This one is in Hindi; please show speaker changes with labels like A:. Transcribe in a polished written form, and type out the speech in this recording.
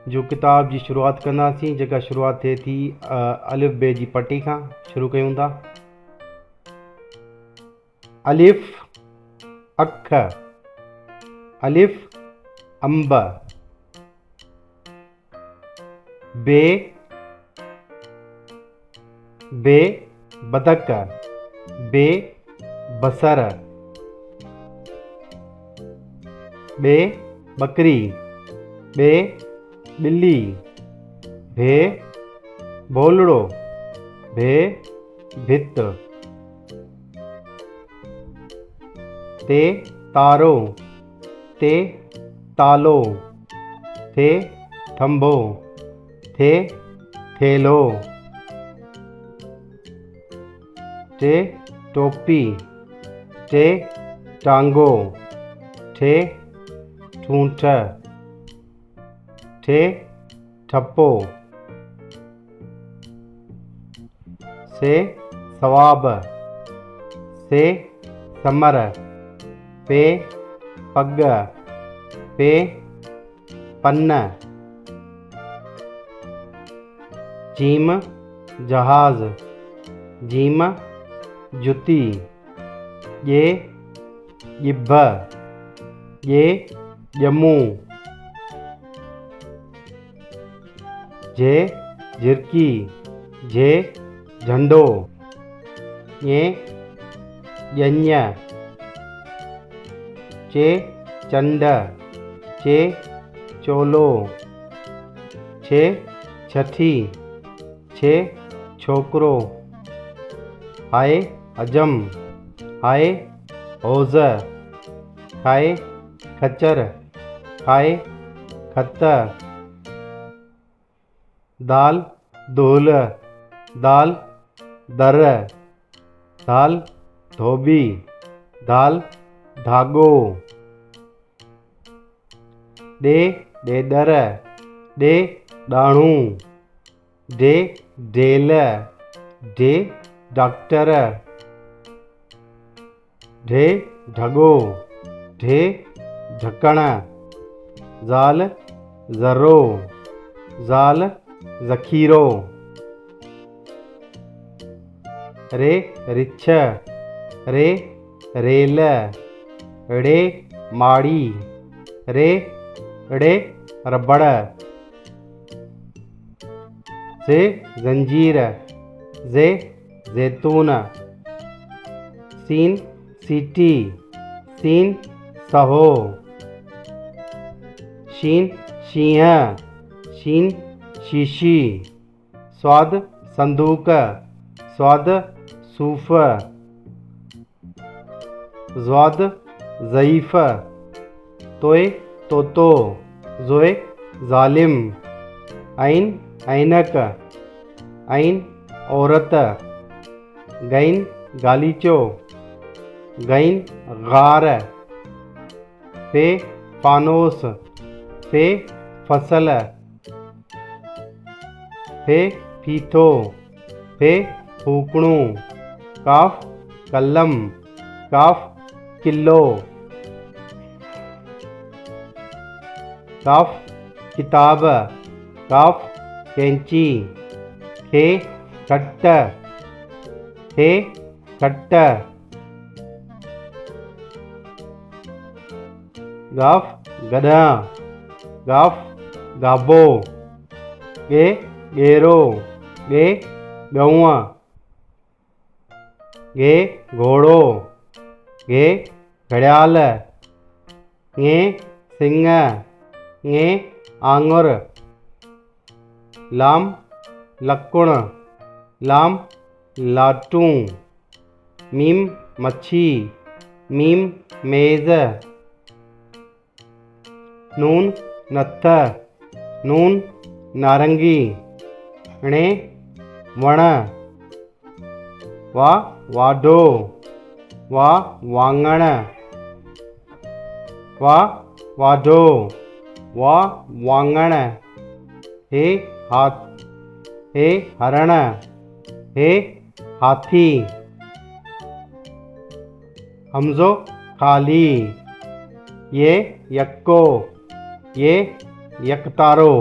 A: जो किताब जी शुरुआत कंदासीं, जेका शुरुआत थिए थी अलिफ बे जी पटी खां शुरू कयूं था। अलिफ अख, अलिफ अंब, बे बे बतख, बे बसर, बे बकरी, बे बिल्ली, भे भोलड़ो, भे भित, ते तारो, ते तालो, थे थंबो, थे थेलो, टे टोपी, टे टांगो, ठे ठूंठ, ठे ठप्पो, से सवाब, से समर, पे पग, पे पन्न, जीम जहाज, जीम जुती, ये गिभ, ये जमू, जे झिरकी, जे झंडो, ये यज्ञ, चे चंड, चे चोलो, छे छठी, छे छोकरो, हाय हजम, हाय हौज़, खाए खच्चर, खाए खत, दाल दोल, दाल दर, दाल धोबी, दाल धागो, डे डेडर, डे डाणू, डे ढेल, डे डॉक्टर, ढे ढगो, ढे ढक्कण, ज़ाल ज़र्रो, ज़ाल ज़खीरो, रे रिछ, रे रेल, रे माड़ी, रे ड़े रबड़, से जंजीर, जे जैतून, सीन सीटी, सीन सहो, शीन शींह, शीन शीशी, स्वाद संदूक, स्वाद सूफ, ज़्वाद ज़ईफ़, तोए तोतो, ज़ोए ज़ालिम, ऐन ऐनक, ऐन औरत, गैन गालीचो, गैन गार, फे फानोस, फे फसल, फे फीथो, फे फूकणू, काफ कलम, काफ किलो, काफ किताब, काफ कैंची, खे खट्ट, खे खट्ट, गाफ गधा, गाफ गाबो, गे गेरो, गे गौआ, गे घोड़ो, गे घड़ियाल, गे सिंह, गे आंगुर, लाम लकुण, लाम लाटू, मीम मच्छी, मीम मेज़, नून नत्थ, नून नारंगी, णे वण, वा वाढो, वा वांगण, वा वाढो, वा वांगण, हे हाथ, हे हरण, हे हाथी, हमज़ो खाली, ये यक्को, ये यकतारो।